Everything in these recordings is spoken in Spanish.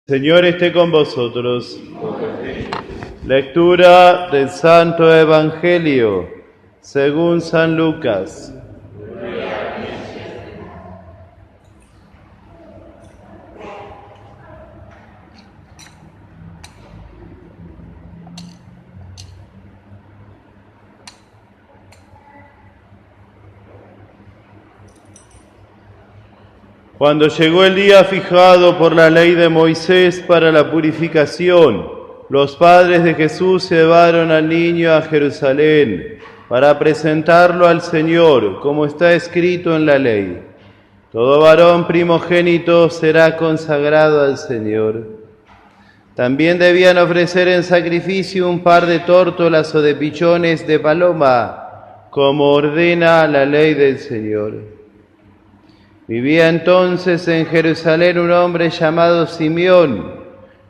Señor esté con vosotros. Lectura del Santo Evangelio según San Lucas. Cuando llegó el día fijado por la ley de Moisés para la purificación, los padres de Jesús llevaron al niño a Jerusalén para presentarlo al Señor, como está escrito en la ley. Todo varón primogénito será consagrado al Señor. También debían ofrecer en sacrificio un par de tórtolas o de pichones de paloma, como ordena la ley del Señor. Vivía entonces en Jerusalén un hombre llamado Simeón,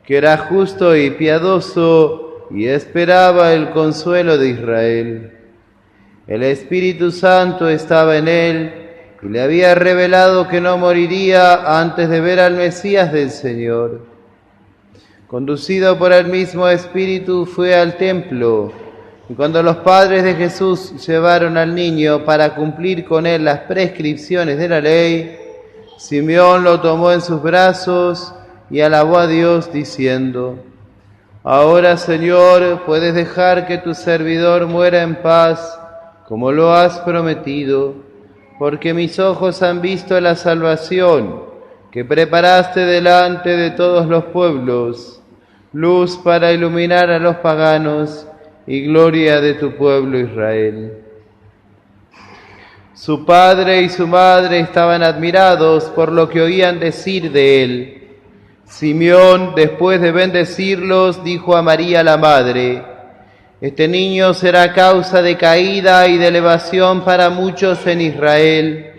que era justo y piadoso y esperaba el consuelo de Israel. El Espíritu Santo estaba en él y le había revelado que no moriría antes de ver al Mesías del Señor. Conducido por el mismo Espíritu fue al templo, y cuando los padres de Jesús llevaron al niño para cumplir con él las prescripciones de la ley, Simeón lo tomó en sus brazos y alabó a Dios diciendo: Ahora, Señor, puedes dejar que tu servidor muera en paz, como lo has prometido, porque mis ojos han visto la salvación que preparaste delante de todos los pueblos, luz para iluminar a los paganos y gloria de tu pueblo Israel. Su padre y su madre estaban admirados por lo que oían decir de él. Simeón, después de bendecirlos, dijo a María la madre: Este niño será causa de caída y de elevación para muchos en Israel.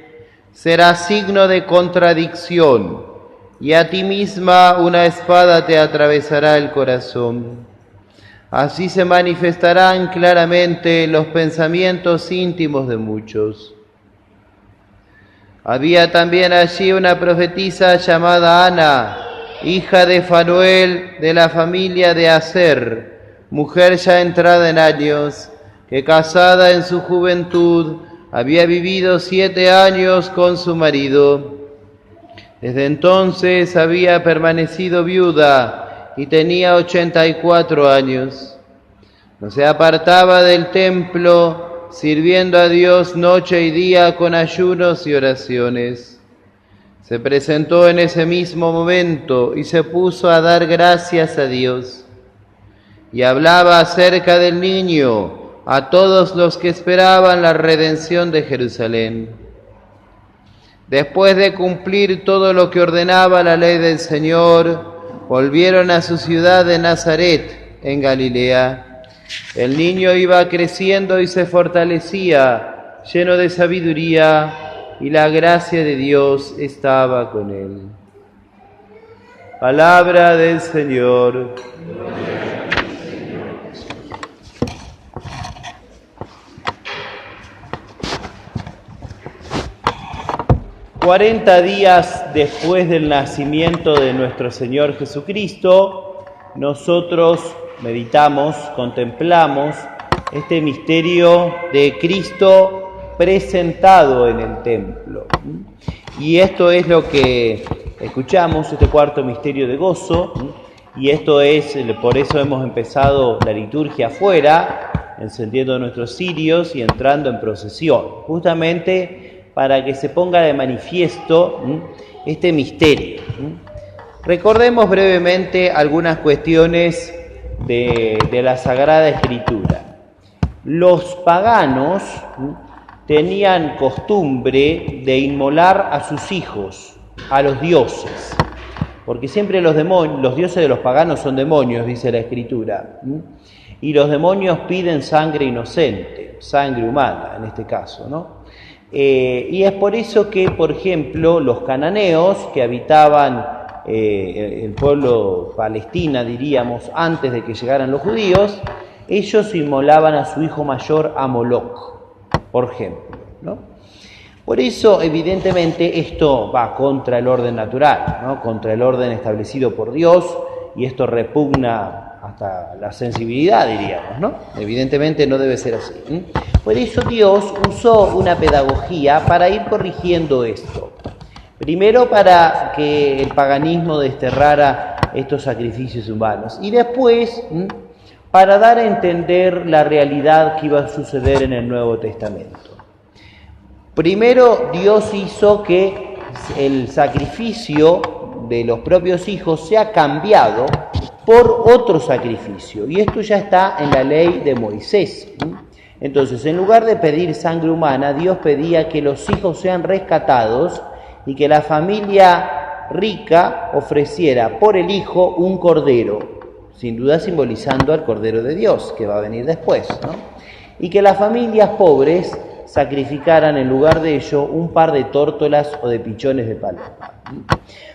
Será signo de contradicción, y a ti misma una espada te atravesará el corazón. Así se manifestarán claramente los pensamientos íntimos de muchos. Había también allí una profetisa llamada Ana, hija de Fanuel, de la familia de Aser, mujer ya entrada en años, que casada en su juventud había vivido 7 años con su marido. Desde entonces había permanecido viuda y tenía 84 años. No se apartaba del templo, sirviendo a Dios noche y día con ayunos y oraciones. Se presentó en ese mismo momento y se puso a dar gracias a Dios. Y hablaba acerca del niño a todos los que esperaban la redención de Jerusalén. Después de cumplir todo lo que ordenaba la ley del Señor, volvieron a su ciudad de Nazaret, en Galilea. El niño iba creciendo y se fortalecía, lleno de sabiduría, y la gracia de Dios estaba con él. Palabra del Señor. 40 días después del nacimiento de nuestro Señor Jesucristo, nosotros meditamos, contemplamos este misterio de Cristo presentado en el templo. Y esto es lo que escuchamos, este cuarto misterio de gozo, y esto es, por eso hemos empezado la liturgia afuera, encendiendo nuestros cirios y entrando en procesión, justamente para que se ponga de manifiesto este misterio. Recordemos brevemente algunas cuestiones de la Sagrada Escritura. Los paganos tenían costumbre de inmolar a sus hijos, a los dioses, porque siempre los dioses de los paganos son demonios, dice la Escritura, y los demonios piden sangre inocente, sangre humana en este caso, ¿no? Y es por eso que, por ejemplo, los cananeos que habitaban el pueblo Palestina, diríamos, antes de que llegaran los judíos, ellos inmolaban a su hijo mayor a Moloc, por ejemplo, ¿no? Por eso, evidentemente, esto va contra el orden natural, ¿no? Contra el orden establecido por Dios, y esto repugna hasta la sensibilidad, diríamos, ¿no? Evidentemente no debe ser así. Por eso Dios usó una pedagogía para ir corrigiendo esto. Primero para que el paganismo desterrara estos sacrificios humanos, y después para dar a entender la realidad que iba a suceder en el Nuevo Testamento. Primero, Dios hizo que el sacrificio de los propios hijos sea cambiado por otro sacrificio, y esto ya está en la ley de Moisés. Entonces, en lugar de pedir sangre humana, Dios pedía que los hijos sean rescatados y que la familia rica ofreciera por el hijo un cordero, sin duda simbolizando al Cordero de Dios, que va a venir después, ¿no? Y que las familias pobres sacrificaran en lugar de ello un par de tórtolas o de pichones de paloma.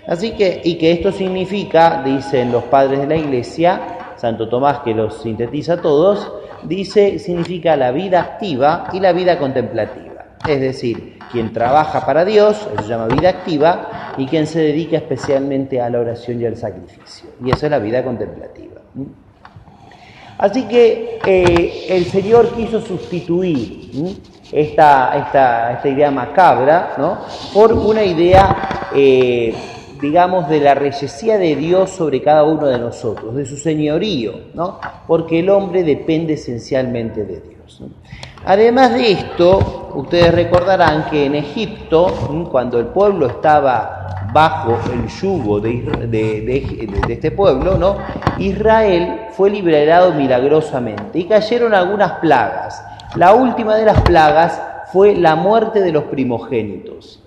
Así que, y que esto significa, dicen los padres de la Iglesia, Santo Tomás, que los sintetiza todos, significa la vida activa y la vida contemplativa. Es decir, quien trabaja para Dios, eso se llama vida activa, y quien se dedica especialmente a la oración y al sacrificio. Y eso es la vida contemplativa. Así que el Señor quiso sustituir esta idea macabra, ¿no?, por una idea, digamos, de la reyesía de Dios sobre cada uno de nosotros, de su señorío, ¿no?, porque el hombre depende esencialmente de Dios, ¿no? Además de esto, ustedes recordarán que en Egipto, cuando el pueblo estaba bajo el yugo de este pueblo, ¿no?, Israel fue liberado milagrosamente y cayeron algunas plagas. La última de las plagas fue la muerte de los primogénitos.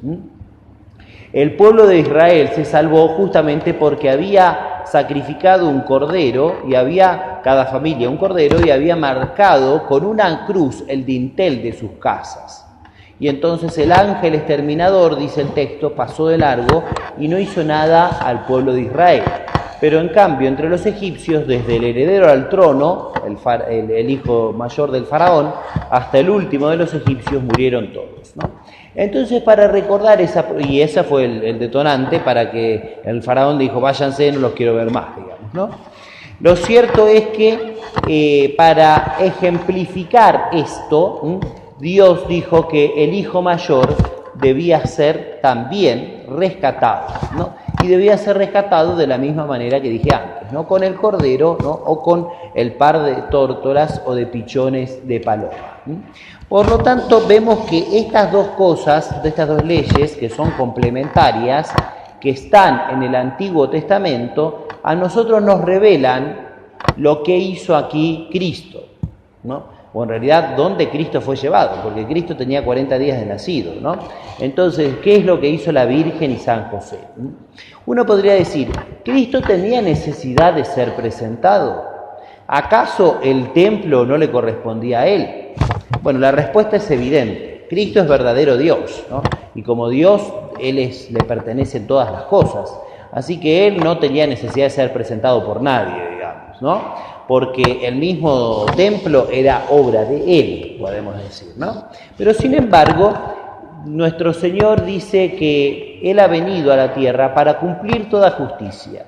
El pueblo de Israel se salvó justamente porque había sacrificado un cordero, y cada familia un cordero, y había marcado con una cruz el dintel de sus casas. Y entonces el ángel exterminador, dice el texto, pasó de largo y no hizo nada al pueblo de Israel. Pero en cambio, entre los egipcios, desde el heredero al trono, el hijo mayor del faraón, hasta el último de los egipcios, murieron todos, ¿no? Entonces, para recordar y esa fue el detonante para que el faraón dijo, váyanse, no los quiero ver más, digamos, ¿no? Lo cierto es que para ejemplificar esto, Dios dijo que el hijo mayor debía ser también rescatado, ¿no? Y debía ser rescatado de la misma manera que dije antes, ¿no?, con el cordero, ¿no?, o con el par de tórtolas o de pichones de paloma. Por lo tanto, vemos que estas dos cosas, estas dos leyes, que son complementarias, que están en el Antiguo Testamento, a nosotros nos revelan lo que hizo aquí Cristo, ¿no? O en realidad, ¿dónde Cristo fue llevado? Porque Cristo tenía 40 días de nacido, ¿no? Entonces, ¿qué es lo que hizo la Virgen y San José? Uno podría decir, ¿Cristo tenía necesidad de ser presentado? ¿Acaso el templo no le correspondía a él? Bueno, la respuesta es evidente. Cristo es verdadero Dios, ¿no? Y como Dios, le pertenecen todas las cosas. Así que Él no tenía necesidad de ser presentado por nadie, digamos, ¿no? Porque el mismo templo era obra de Él, podemos decir, ¿no? Pero sin embargo, nuestro Señor dice que Él ha venido a la tierra para cumplir toda justicia.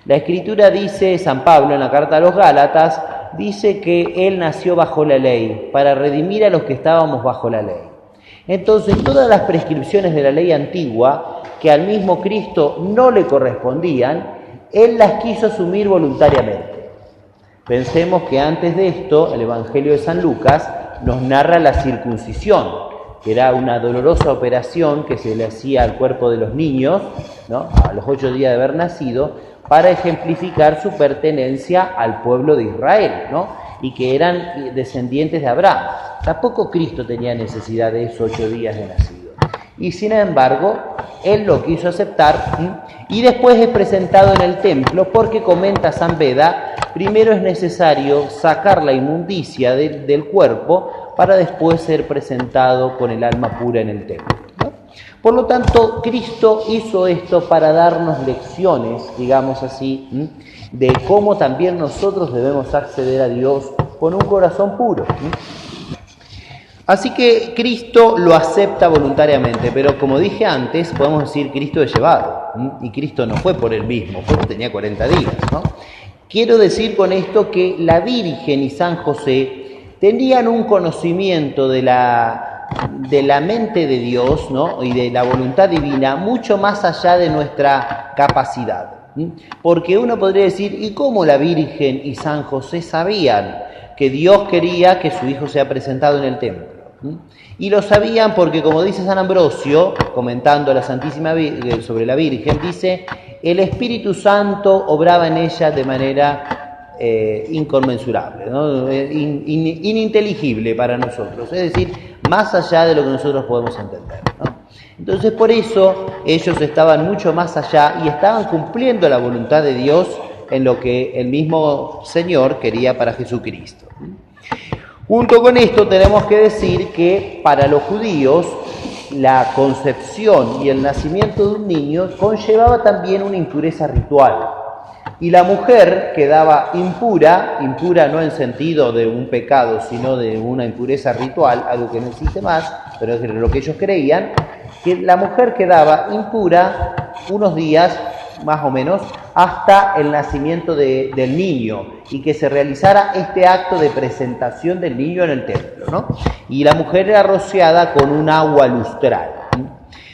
La Escritura dice, San Pablo en la carta a los Gálatas, dice que Él nació bajo la ley, para redimir a los que estábamos bajo la ley. Entonces, todas las prescripciones de la ley antigua, que al mismo Cristo no le correspondían, Él las quiso asumir voluntariamente. Pensemos que antes de esto, el Evangelio de San Lucas nos narra la circuncisión, que era una dolorosa operación que se le hacía al cuerpo de los niños, ¿no?, a los 8 días de haber nacido, para ejemplificar su pertenencia al pueblo de Israel, ¿no?, y que eran descendientes de Abraham. Tampoco Cristo tenía necesidad de esos 8 días de nacido. Y sin embargo, Él lo quiso aceptar, y después es presentado en el templo, porque comenta San Beda, primero es necesario sacar la inmundicia del cuerpo para después ser presentado con el alma pura en el templo, ¿no? Por lo tanto, Cristo hizo esto para darnos lecciones, digamos así, de cómo también nosotros debemos acceder a Dios con un corazón puro. Así que Cristo lo acepta voluntariamente, pero como dije antes, podemos decir Cristo es llevado, y Cristo no fue por él mismo, fue porque tenía 40 días, ¿no? Quiero decir con esto que la Virgen y San José tenían un conocimiento de la mente de Dios, ¿no? Y de la voluntad divina mucho más allá de nuestra capacidad. Porque uno podría decir, ¿y cómo la Virgen y San José sabían que Dios quería que su hijo sea presentado en el templo? Y lo sabían porque, como dice San Ambrosio, comentando la Santísima sobre la Virgen, dice, el Espíritu Santo obraba en ella de manera inconmensurable, ¿no? Ininteligible para nosotros, es decir, más allá de lo que nosotros podemos entender, ¿no? Entonces, por eso ellos estaban mucho más allá y estaban cumpliendo la voluntad de Dios en lo que el mismo Señor quería para Jesucristo. Junto con esto tenemos que decir que para los judíos la concepción y el nacimiento de un niño conllevaba también una impureza ritual. Y la mujer quedaba impura no en sentido de un pecado, sino de una impureza ritual, algo que no existe más, pero es lo que ellos creían, que la mujer quedaba impura unos días, más o menos, hasta el nacimiento del niño y que se realizara este acto de presentación del niño en el templo, ¿no? Y la mujer era rociada con un agua lustral.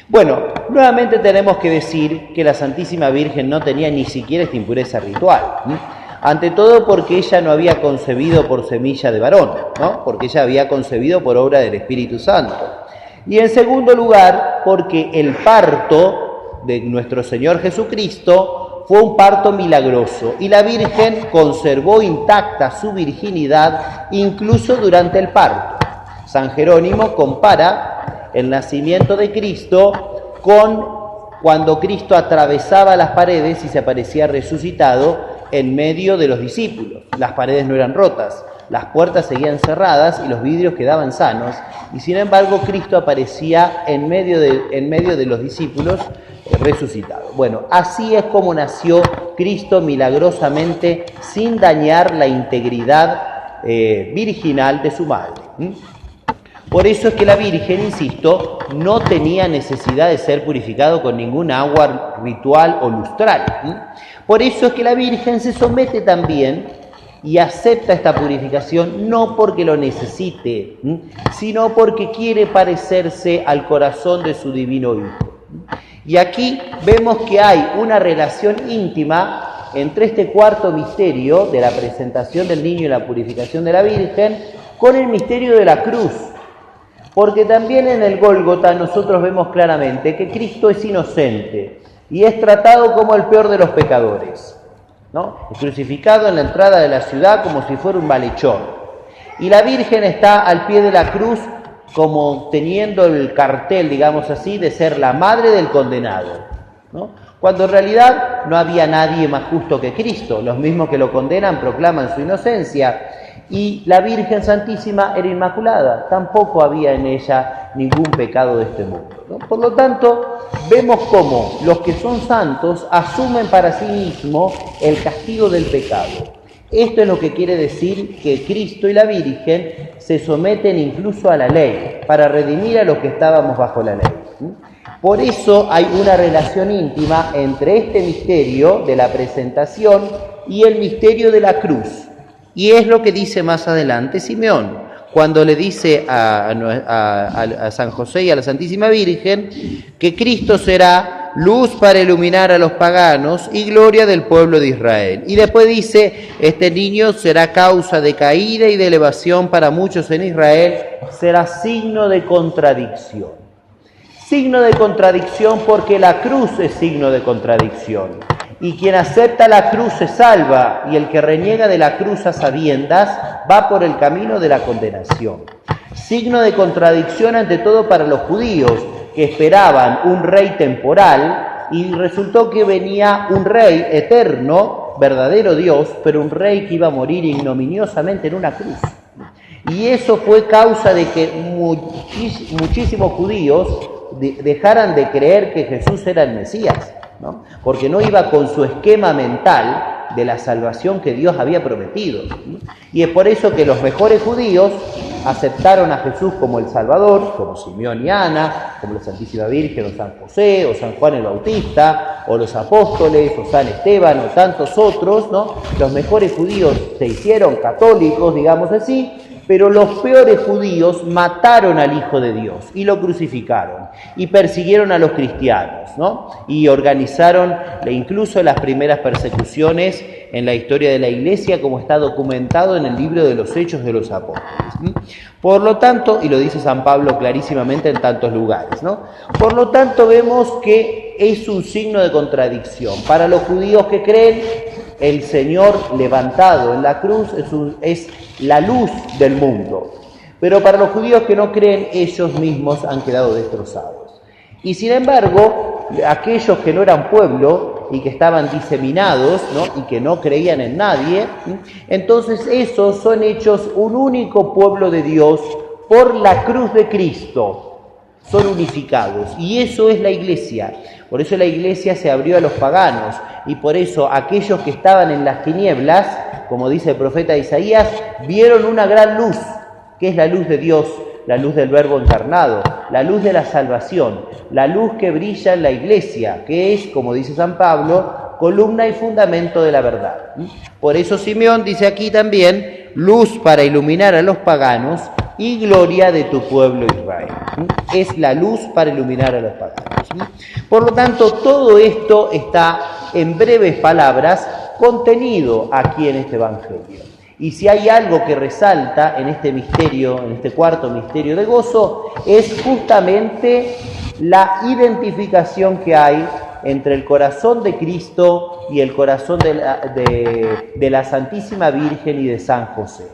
Bueno, nuevamente tenemos que decir que la Santísima Virgen no tenía ni siquiera esta impureza ritual. Ante todo porque ella no había concebido por semilla de varón, ¿no? Porque ella había concebido por obra del Espíritu Santo. Y en segundo lugar, porque el parto de nuestro Señor Jesucristo fue un parto milagroso y la Virgen conservó intacta su virginidad incluso durante el parto. San Jerónimo compara el nacimiento de Cristo con cuando Cristo atravesaba las paredes y se aparecía resucitado en medio de los discípulos. Las paredes no eran rotas, las puertas seguían cerradas y los vidrios quedaban sanos, y sin embargo Cristo aparecía en medio de los discípulos resucitado. Bueno, así es como nació Cristo milagrosamente sin dañar la integridad virginal de su madre. Por eso es que la Virgen, insisto, no tenía necesidad de ser purificado con ningún agua ritual o lustral. Por eso es que la Virgen se somete también y acepta esta purificación no porque lo necesite, sino porque quiere parecerse al corazón de su divino Hijo. Y aquí vemos que hay una relación íntima entre este cuarto misterio de la presentación del niño y la purificación de la Virgen con el misterio de la cruz. Porque también en el Gólgota nosotros vemos claramente que Cristo es inocente y es tratado como el peor de los pecadores, ¿no? Es crucificado en la entrada de la ciudad como si fuera un malhechor. Y la Virgen está al pie de la cruz como teniendo el cartel, digamos así, de ser la madre del condenado, ¿no? Cuando en realidad no había nadie más justo que Cristo. Los mismos que lo condenan proclaman su inocencia. Y la Virgen Santísima era inmaculada, tampoco había en ella ningún pecado de este mundo, ¿no? Por lo tanto, vemos cómo los que son santos asumen para sí mismos el castigo del pecado. Esto es lo que quiere decir que Cristo y la Virgen se someten incluso a la ley, para redimir a los que estábamos bajo la ley. Por eso hay una relación íntima entre este misterio de la presentación y el misterio de la cruz. Y es lo que dice más adelante Simeón, cuando le dice a San José y a la Santísima Virgen que Cristo será luz para iluminar a los paganos y gloria del pueblo de Israel. Y después dice, este niño será causa de caída y de elevación para muchos en Israel, será signo de contradicción. Signo de contradicción porque la cruz es signo de contradicción. Y quien acepta la cruz se salva, y el que reniega de la cruz a sabiendas va por el camino de la condenación. Signo de contradicción ante todo para los judíos, que esperaban un rey temporal, y resultó que venía un rey eterno, verdadero Dios, pero un rey que iba a morir ignominiosamente en una cruz. Y eso fue causa de que muchísimos judíos dejaran de creer que Jesús era el Mesías, ¿no? Porque no iba con su esquema mental de la salvación que Dios había prometido. Y es por eso que los mejores judíos aceptaron a Jesús como el Salvador, como Simeón y Ana, como la Santísima Virgen o San José o San Juan el Bautista o los apóstoles o San Esteban o tantos otros, ¿no? Los mejores judíos se hicieron católicos, digamos así, pero los peores judíos mataron al Hijo de Dios y lo crucificaron y persiguieron a los cristianos, ¿no? Y organizaron incluso las primeras persecuciones en la historia de la Iglesia, como está documentado en el libro de los Hechos de los Apóstoles. Por lo tanto, y lo dice San Pablo clarísimamente en tantos lugares, ¿no? Por lo tanto, vemos que es un signo de contradicción. Para los judíos que creen, el Señor levantado en la cruz es la luz del mundo. Pero para los judíos que no creen, ellos mismos han quedado destrozados. Y sin embargo, aquellos que no eran pueblo y que estaban diseminados, ¿no? Y que no creían en nadie, entonces esos son hechos un único pueblo de Dios por la cruz de Cristo. Son unificados. Y eso es la Iglesia. Por eso la Iglesia se abrió a los paganos. Y por eso aquellos que estaban en las tinieblas, como dice el profeta Isaías, vieron una gran luz, que es la luz de Dios, la luz del Verbo encarnado, la luz de la salvación, la luz que brilla en la Iglesia, que es, como dice San Pablo, columna y fundamento de la verdad. Por eso Simeón dice aquí también, luz para iluminar a los paganos y gloria de tu pueblo Israel. Es la luz para iluminar a los paganos. Por lo tanto, todo esto está en breves palabras contenido aquí en este Evangelio. Y si hay algo que resalta en este misterio, en este cuarto misterio de gozo, es justamente la identificación que hay entre el corazón de Cristo y el corazón de la Santísima Virgen y de San José.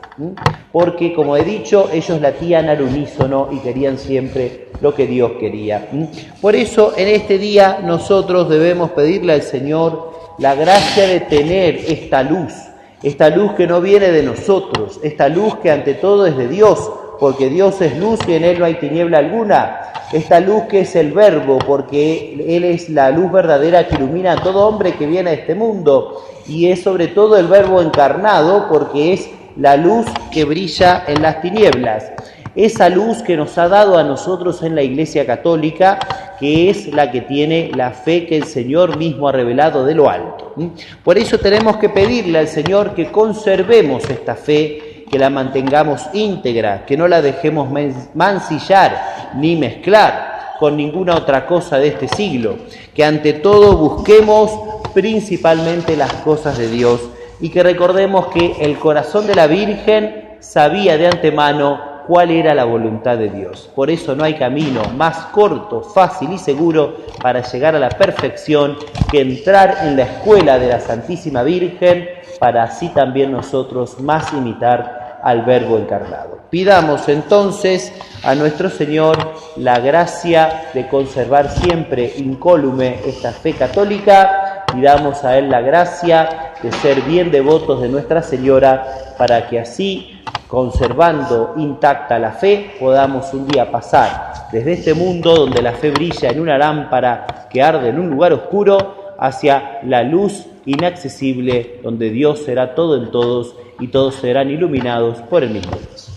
Porque, como he dicho, ellos latían al unísono y querían siempre lo que Dios quería. Por eso, en este día, nosotros debemos pedirle al Señor la gracia de tener esta luz que no viene de nosotros, esta luz que ante todo es de Dios, porque Dios es luz y en Él no hay tiniebla alguna. Esta luz que es el Verbo, porque Él es la luz verdadera que ilumina a todo hombre que viene a este mundo. Y es sobre todo el Verbo encarnado, porque es la luz que brilla en las tinieblas. Esa luz que nos ha dado a nosotros en la Iglesia Católica, que es la que tiene la fe que el Señor mismo ha revelado de lo alto. Por eso tenemos que pedirle al Señor que conservemos esta fe, que la mantengamos íntegra, que no la dejemos mancillar ni mezclar con ninguna otra cosa de este siglo, que ante todo busquemos principalmente las cosas de Dios y que recordemos que el corazón de la Virgen sabía de antemano cuál era la voluntad de Dios. Por eso no hay camino más corto, fácil y seguro para llegar a la perfección que entrar en la escuela de la Santísima Virgen, para así también nosotros más imitar al Verbo encarnado. Pidamos entonces a nuestro Señor la gracia de conservar siempre incólume esta fe católica. Pidamos a Él la gracia de ser bien devotos de Nuestra Señora, para que así, conservando intacta la fe, podamos un día pasar desde este mundo donde la fe brilla en una lámpara que arde en un lugar oscuro, hacia la luz inaccesible donde Dios será todo en todos y todos serán iluminados por el mismo Dios.